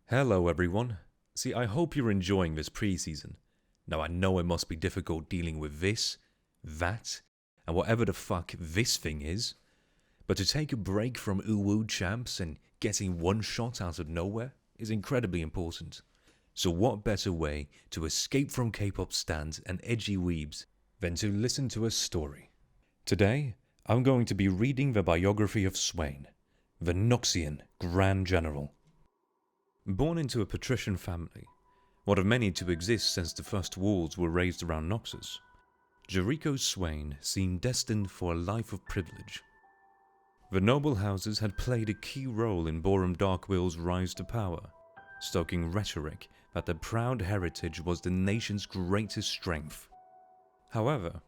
Hello everyone. See, I hope you're enjoying this preseason. Now I know it must be difficult dealing with this, that, and whatever the fuck this thing is, but to take a break from uwu champs and getting one shot out of nowhere is incredibly important. So what better way to escape from K-pop stands and edgy weebs than to listen to a story? Today, I'm going to be reading the biography of Swain, the Noxian Grand General. Born into a patrician family, one of many to exist since the first walls were raised around Noxus, Jericho Swain seemed destined for a life of privilege. The noble houses had played a key role in Borum Darkwill's rise to power, stoking rhetoric that their proud heritage was the nation's greatest strength. However,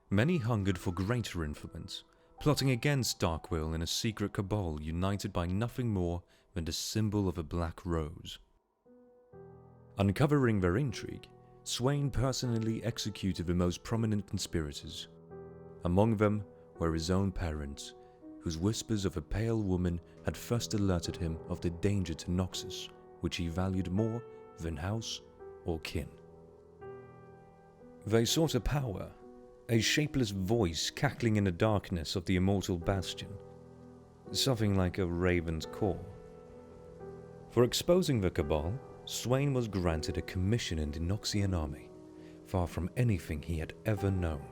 many hungered for greater influence, plotting against Darkwill in a secret cabal united by nothing more than the symbol of a black rose. Uncovering their intrigue, Swain personally executed the most prominent conspirators. Among them were his own parents, whose whispers of a pale woman had first alerted him of the danger to Noxus, which he valued more than house or kin. They sought a power, a shapeless voice cackling in the darkness of the immortal bastion, something like a raven's call. For exposing the cabal, Swain was granted a commission in the Noxian army, far from anything he had ever known.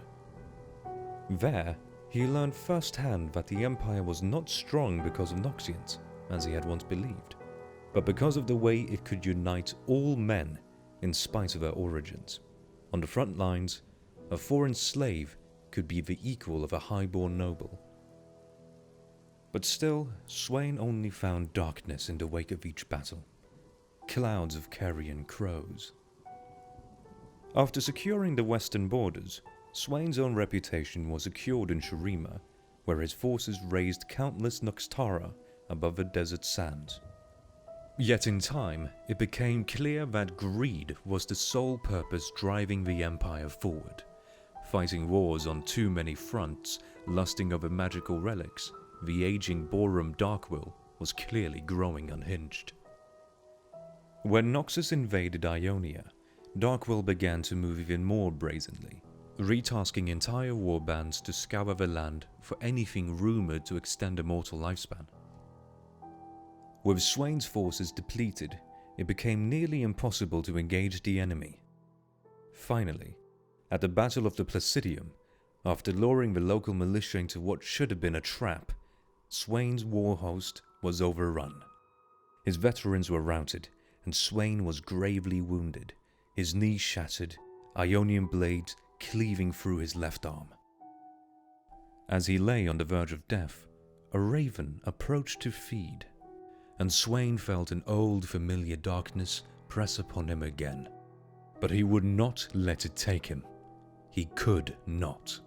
There, he learned firsthand that the Empire was not strong because of Noxians, as he had once believed, but because of the way it could unite all men in spite of their origins. On the front lines, a foreign slave could be the equal of a highborn noble. But still, Swain only found darkness in the wake of each battle. Clouds of carrion crows. After securing the western borders, Swain's own reputation was secured in Shurima, where his forces raised countless Noxtara above the desert sands. Yet in time, it became clear that greed was the sole purpose driving the Empire forward. Fighting wars on too many fronts, lusting over magical relics, the aging Borum Darkwill was clearly growing unhinged. When Noxus invaded Ionia, Darkwill began to move even more brazenly, retasking entire warbands to scour the land for anything rumored to extend a mortal lifespan. With Swain's forces depleted, it became nearly impossible to engage the enemy. Finally, at the Battle of the Placidium, after luring the local militia into what should have been a trap, Swain's war host was overrun. His veterans were routed, and Swain was gravely wounded, his knee shattered, Ionian blades cleaving through his left arm. As he lay on the verge of death, a raven approached to feed, and Swain felt an old familiar darkness press upon him again. But he would not let it take him. He could not.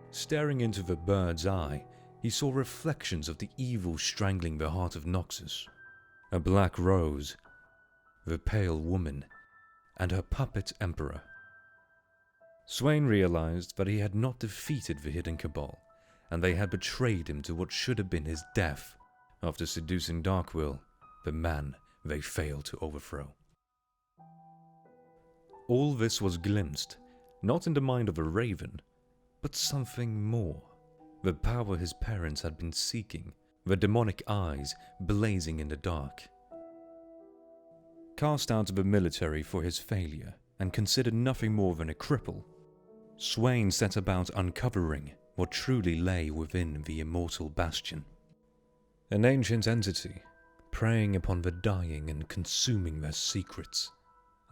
Staring into the bird's eye, he saw reflections of the evil strangling the heart of Noxus. A black rose, the pale woman, and her puppet emperor. Swain realized that he had not defeated the hidden cabal, and they had betrayed him to what should have been his death after seducing Darkwill, the man they failed to overthrow. All this was glimpsed, not in the mind of a raven, but something more. The power his parents had been seeking, the demonic eyes blazing in the dark. Cast out of the military for his failure and considered nothing more than a cripple, Swain set about uncovering what truly lay within the immortal bastion. An ancient entity, preying upon the dying and consuming their secrets,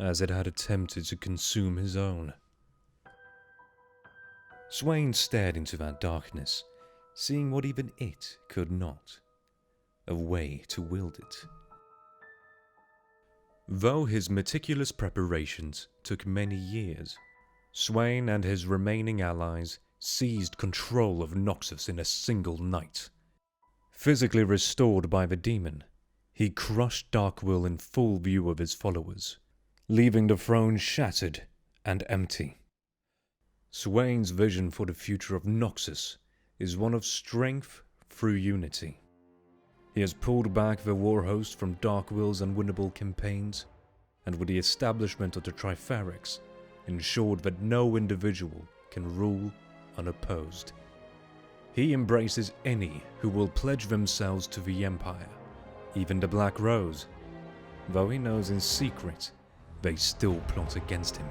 as it had attempted to consume his own. Swain stared into that darkness, seeing what even it could not, a way to wield it. Though his meticulous preparations took many years, Swain and his remaining allies seized control of Noxus in a single night. Physically restored by the demon, he crushed Darkwill in full view of his followers, leaving the throne shattered and empty. Swain's vision for the future of Noxus is one of strength through unity. He has pulled back the war host from Darkwill's unwinnable campaigns, and with the establishment of the Triferix, ensured that no individual can rule unopposed. He embraces any who will pledge themselves to the Empire, even the Black Rose, though he knows in secret they still plot against him.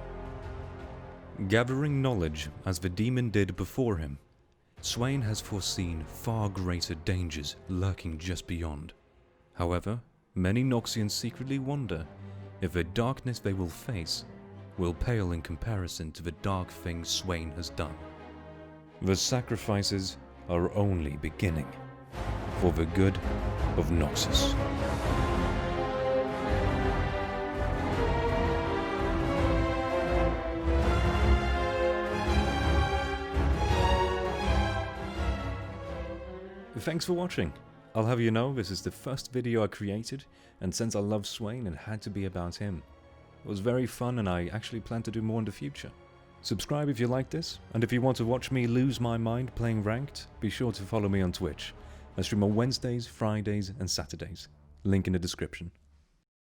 Gathering knowledge as the demon did before him, Swain has foreseen far greater dangers lurking just beyond. However, many Noxians secretly wonder if the darkness they will face will pale in comparison to the dark things Swain has done. The sacrifices are only beginning for the good of Noxus. Thanks for watching. I'll have you know this is the first video I created, and since I love Swain, it had to be about him. It was very fun and I actually plan to do more in the future. Subscribe if you like this, and if you want to watch me lose my mind playing ranked, be sure to follow me on Twitch. I stream on Wednesdays, Fridays and Saturdays. Link in the description.